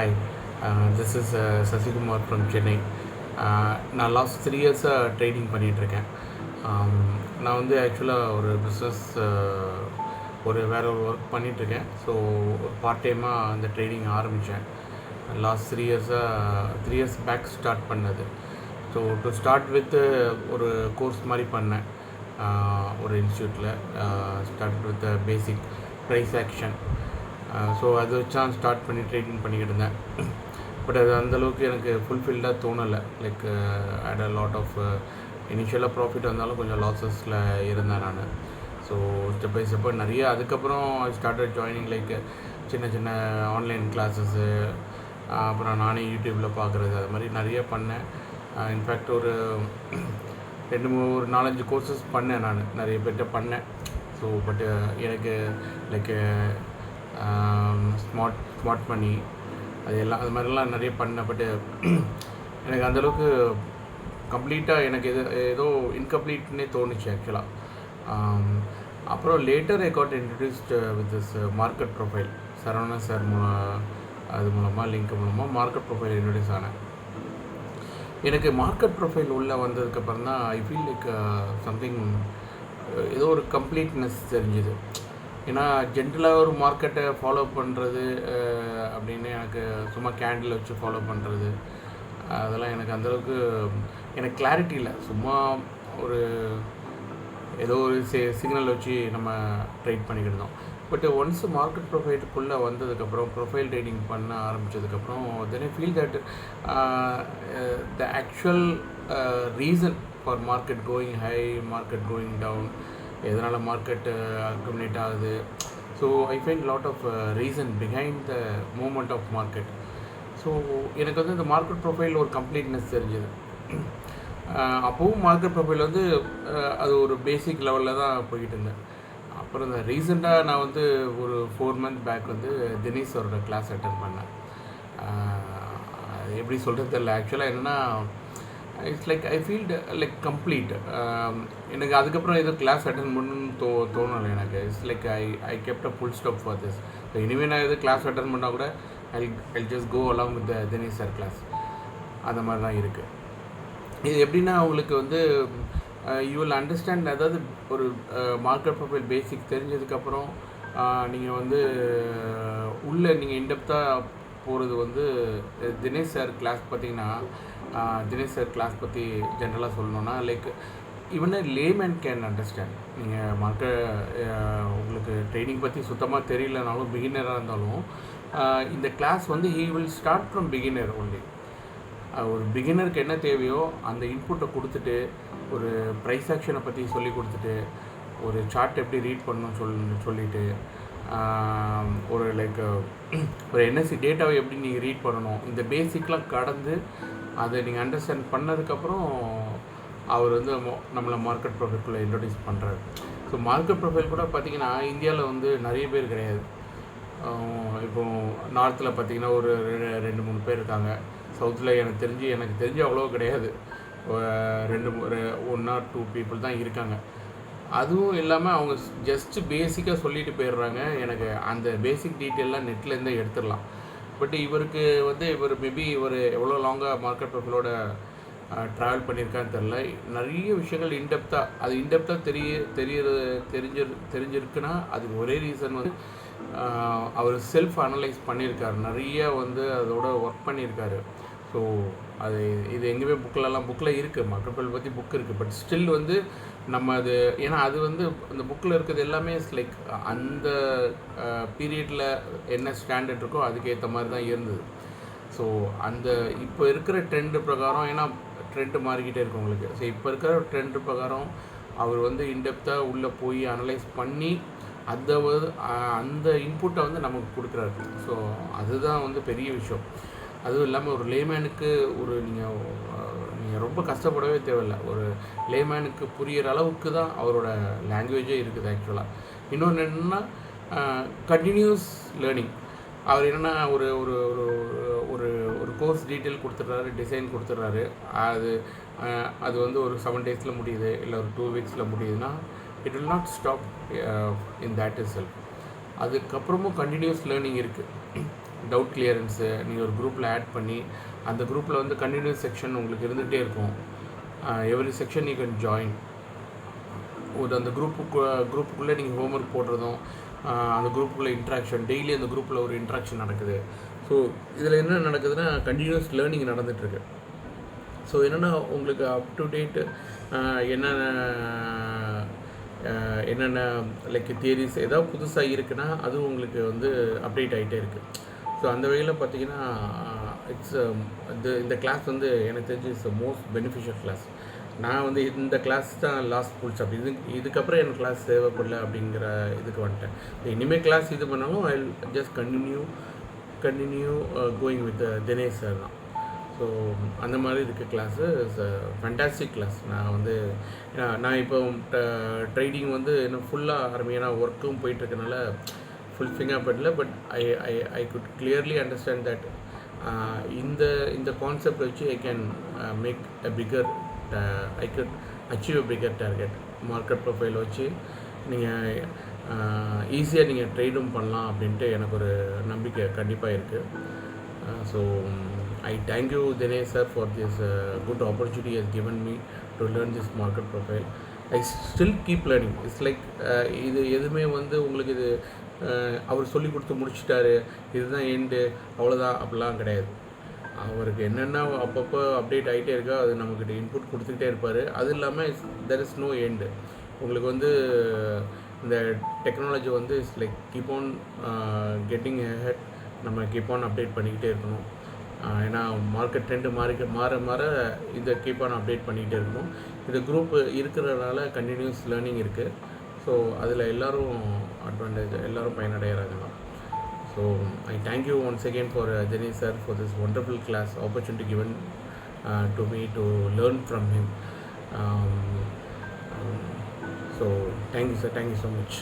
Hi, this is Sasikumar from Chennai. நான் last 3 இயர்ஸாக trading பண்ணிகிட்ருக்கேன். நான் வந்து ஆக்சுவலாக ஒரு பிஸ்னஸ் வேறு ஒரு ஒர்க் பண்ணிகிட்ருக்கேன். ஸோ ஒரு பார்ட் டைமாக அந்த ட்ரேடிங் ஆரம்பித்தேன். லாஸ்ட் 3 இயர்ஸ் பேக் ஸ்டார்ட் பண்ணது. ஸோ டு ஸ்டார்ட் வித் ஒரு கோர்ஸ் மாதிரி பண்ணேன் ஒரு இன்ஸ்டியூட்டில். Start with basic price action. So அது வச்சா ஸ்டார்ட் பண்ணி ட்ரேடிங் பண்ணிக்கிட்டு இருந்தேன். பட் அது அந்தளவுக்கு எனக்கு ஃபுல்ஃபில்டாக தோணலை. Like at a lot of இனிஷியலாக ப்ராஃபிட் வந்தாலும் கொஞ்சம் லாஸஸில் இருந்தேன் நான். ஸோ ஸ்டெப் பை ஸ்டெப்பாக நிறைய அதுக்கப்புறம் ஸ்டார்டட் ஜாயினிங் லைக் சின்ன சின்ன ஆன்லைன் கிளாஸஸ்ஸு, அப்புறம் நானே யூடியூப்பில் பார்க்குறது, அது மாதிரி நிறைய பண்ணேன். இன்ஃபேக்ட் ஒரு 4-5 கோர்சஸ் பண்ணேன் நான், நிறைய பேர்கிட்ட பண்ணேன். ஸோ பட் எனக்கு லைக் ஸ்மார்ட் மணி அது மாதிரிலாம் நிறைய பண்ணேன். பட்டு எனக்கு அந்தளவுக்கு கம்ப்ளீட்டாக எனக்கு ஏதோ இன்கம்ப்ளீட்னே தோணுச்சு ஆக்சுவலாக. அப்புறம் later I got introduced with this market profile. Saravana sir மூலமாக லிங்க் மூலமாக மார்க்கெட் ப்ரொஃபைல் இன்ட்ரடியூஸ் ஆனேன். எனக்கு மார்க்கெட் ப்ரொஃபைல் உள்ளே வந்ததுக்கப்புறம் தான் ஐ ஃபீல் லைக் சம்திங், ஏதோ ஒரு கம்ப்ளீட்னஸ் தெரிஞ்சுது. ஏன்னா ஜென்ரலாக ஒரு மார்க்கெட்டை ஃபாலோ பண்ணுறது அப்படின்னு எனக்கு சும்மா கேண்டில் வச்சு ஃபாலோ பண்ணுறது அதெல்லாம் எனக்கு அந்தளவுக்கு எனக்கு கிளாரிட்டி இல்லை. சும்மா ஒரு ஏதோ ஒரு சிக்னல் வச்சு நம்ம ட்ரேட் பண்ணிக்கிட்டு இருந்தோம். பட் ஒன்ஸ் மார்க்கெட் ப்ரொஃபைலுக்குள்ளே வந்ததுக்கப்புறம் ப்ரொஃபைல் ட்ரேடிங் பண்ண ஆரம்பித்ததுக்கப்புறம் then I feel that the actual reason for market going high, market going down, எதனால் மார்க்கெட்டு அக்குமுலேட் ஆகுது. So I find lot of reason behind the moment of market. So எனக்கு வந்து இந்த market profile ஒரு completeness தெரிஞ்சுது. அப்போவும் market profile வந்து அது ஒரு பேசிக் லெவலில் தான் போய்கிட்டு இருந்தேன். அப்புறம் இந்த ரீசெண்டாக நான் வந்து ஒரு 4 months பேக் வந்து தினேஷோட கிளாஸ் அட்டன் பண்ணேன். எப்படி சொல்கிறது தெரியல. ஆக்சுவலாக என்னென்னா it's like I felt like complete. எனக்கு அதுக்கப்புறம் ஏதோ கிளாஸ் அட்டன் பண்ணணும்னு தோணலை எனக்கு. It's like I kept a full stop for this. So இனிமேல் நான் எது கிளாஸ் அட்டன் பண்ணால் கூட I just go along with the Dinesh sir class. அந்த மாதிரி தான் இருக்குது. இது எப்படின்னா உங்களுக்கு வந்து யூ வில் அண்டர்ஸ்டாண்ட். அதாவது ஒரு மார்க்கெட் ப்ரொஃபைல் பேசிக் தெரிஞ்சதுக்கப்புறம் நீங்கள் வந்து உள்ளே நீங்கள் இன்டெப்த்தாக போகிறது வந்து தினேஷ் சார் கிளாஸ் பார்த்திங்கன்னா, தினேஷ் சார் கிளாஸ் பற்றி ஜென்ரலாக சொல்லணுன்னா like even a layman can understand. நீங்கள் உங்களுக்கு ட்ரைனிங் பற்றி சுத்தமாக தெரியலனாலும், பிகினராக இருந்தாலும் இந்த கிளாஸ் வந்து he will start from beginner only. ஒரு பிகினருக்கு என்ன தேவையோ அந்த இன்புட்டை கொடுத்துட்டு, ஒரு ப்ரைஸ் ஆக்ஷனை பற்றி சொல்லி கொடுத்துட்டு, ஒரு சார்ட் எப்படி ரீட் பண்ணணும்னு சொல்லிவிட்டு, ஒரு லைக் ஒரு என்எஸ்சி டேட்டாவை எப்படி நீங்கள் ரீட் பண்ணணும், இந்த பேசிக்லாம் கடந்து அதை நீங்கள் அண்டர்ஸ்டாண்ட் பண்ணதுக்கப்புறம் அவர் வந்து நம்மளை மார்க்கெட் ப்ரொஃபைல்குள்ளே இன்ட்ரடியூஸ் பண்ணுறாரு. ஸோ மார்க்கெட் ப்ரொஃபைல் கூட பார்த்திங்கன்னா இந்தியாவில் வந்து நிறைய பேர் கிடையாது. இப்போது நார்த்தில் பார்த்திங்கன்னா ஒரு 2-3 பேர் இருக்காங்க. சவுத்தில் எனக்கு தெரிஞ்சு அவ்வளோ கிடையாது. 1 or 2 people தான் இருக்காங்க. அதுவும் இல்லாமல் அவங்க ஜஸ்ட்டு பேசிக்காக சொல்லிட்டு போயிடுறாங்க. எனக்கு அந்த பேசிக் டீட்டெயிலாம் நெட்லேருந்தே எடுத்துடலாம். பட் இவருக்கு வந்து மேபி எவ்வளோ லாங்காக மார்க்கெட் ப்ரொஃபைலோட ட்ராவல் பண்ணியிருக்கான்னு தெரில. நிறைய விஷயங்கள் இன்டெப்த்தாக தெரிஞ்சிருக்குன்னா அதுக்கு ஒரே ரீசன் வந்து அவர் செல்ஃப் அனலைஸ் பண்ணியிருக்காரு. நிறைய வந்து அதோட ஒர்க் பண்ணியிருக்காரு. ஸோ இது எங்கேயுமே புக்கில் இருக்குது. மார்க்கெட் ப்ரொஃபைல் பற்றி புக் இருக்குது. பட் ஸ்டில் வந்து நம்ம அது, ஏன்னா அது வந்து அந்த புக்கில் இருக்கிறது எல்லாமே லைக் அந்த பீரியடில் என்ன ஸ்டாண்டர்ட் இருக்கோ அதுக்கேற்ற மாதிரி தான் இருந்தது. ஸோ அந்த இப்போ இருக்கிற ட்ரெண்டு பிரகாரம், ஏன்னா ட்ரெண்டு மாறிக்கிட்டே இருக்கும் உங்களுக்கு. ஸோ இப்போ இருக்கிற ட்ரெண்டு பிரகாரம் அவர் வந்து இன்டெப்த்தாக உள்ளே போய் அனலைஸ் பண்ணி அந்த இன்புட்டை வந்து நமக்கு கொடுக்குறாரு. ஸோ அதுதான் வந்து பெரிய விஷயம். அதுவும் இல்லாமல் ஒரு லேமேனுக்கு நீங்கள் ரொம்ப கஷ்டப்படவே தேவையில்லை. ஒரு லேமேனுக்கு புரிகிற அளவுக்கு தான் அவரோட லாங்குவேஜே இருக்குது ஆக்சுவலாக. இன்னொன்று என்னென்னா கண்டினியூஸ் லேர்னிங். அவர் என்னென்னா ஒரு ஒரு ஒரு ஒரு கோர்ஸ் டீட்டெயில் கொடுத்துட்றாரு, டிசைன் கொடுத்துட்றாரு. அது வந்து ஒரு 7 days முடியுது, இல்லை ஒரு 2 weeks முடியுதுன்னா it will not stop in that is self. அதுக்கப்புறமும் கண்டினியூஸ் லேர்னிங் இருக்குது. டவுட் கிளியரன்ஸு நீங்கள் ஒரு குரூப்பில் ஆட் பண்ணி அந்த குரூப்பில் வந்து கண்டினியூஸ் செக்ஷன் உங்களுக்கு இருந்துகிட்டே இருக்கும். Every section you can join. ஒரு அந்த குரூப்புக்குள்ளே நீங்கள் ஹோம்ஒர்க் போடுறதும் அந்த குரூப்புக்குள்ளே இன்ட்ராக்ஷன் டெய்லி அந்த குரூப்பில் ஒரு இன்ட்ராக்ஷன் நடக்குது. ஸோ இதில் என்ன நடக்குதுன்னா கண்டினியூஸ் லேர்னிங் நடந்துகிட்ருக்கு. ஸோ என்னென்னா உங்களுக்கு அப் டு டேட்டு என்னென்ன லைக் தியரிஸ் ஏதாவது புதுசாக இருக்குன்னா அதுவும் உங்களுக்கு வந்து அப்டேட் ஆகிட்டே இருக்குது. ஸோ அந்த வகையில் பார்த்தீங்கன்னா இட்ஸ் இந்த கிளாஸ் வந்து எனக்கு தெரிஞ்சு இட்ஸ் மோஸ்ட் பெனிஃபிஷியல் கிளாஸ். நான் வந்து இந்த கிளாஸ் தான் லாஸ்ட் ஃபுல் ஸ்டாப். இதுக்கப்புறம் எனக்கு கிளாஸ் தேவைப்படல அப்படிங்கிற இதுக்கு வந்துட்டேன். இனிமேல் கிளாஸ் இது பண்ணாலும் I just continue going with Dinesh sir தான். ஸோ அந்த மாதிரி இருக்க கிளாஸு இட்ஸ் ஃபேண்டாஸ்டிக் கிளாஸ். நான் இப்போ ட்ரைனிங் வந்து இன்னும் ஃபுல்லாக அருமையான ஒர்க்கும் போயிட்டுருக்கனால ஃபுல் ஃபிங்கர் படல. But I could clearly understand that இந்த கான்செப்ட் வச்சு I can make a figure I could achieve a figure target. Market profile வச்சு நீங்கள் ஈஸியாக நீங்கள் ட்ரேடும் பண்ணலாம் அப்படின்ட்டு எனக்கு ஒரு நம்பிக்கை கண்டிப்பாக இருக்குது. So I thank you Dinesh sir for this good opportunity he has given me to learn this market profile. I still keep learning. It's like இது எதுவுமே வந்து உங்களுக்கு இது அவர் சொல்லி கொடுத்து முடிச்சிட்டாரு இதுதான் எண்டு அவ்வளோதான் அப்படிலாம் கிடையாது. அவருக்கு என்னென்ன அப்பப்போ அப்டேட் ஆகிட்டே இருக்கோ அது நம்மக்கிட்ட இன்புட் கொடுத்துக்கிட்டே இருப்பார். அது இல்லாமல் தெர் இஸ் நோ எண்டு. உங்களுக்கு வந்து இந்த டெக்னாலஜி வந்து it's like keep on getting head. நம்ம கீப் ஆன் அப்டேட் பண்ணிக்கிட்டே இருக்கணும். ஏன்னா மார்க்கெட் ட்ரெண்டு மாற இதை கீப் ஆன் அப்டேட் பண்ணிக்கிட்டே இருக்கணும். இந்த குரூப் இருக்கிறதுனால கண்டினியூஸ் லேர்னிங் இருக்குது. ஸோ அதில் எல்லோரும் அட்வான்டேஜ் எல்லோரும் பயனடைகிறாங்க. So I thank you once again for Dinesh sir for this wonderful class opportunity given to me to learn from him. So thank you sir, thank you so much.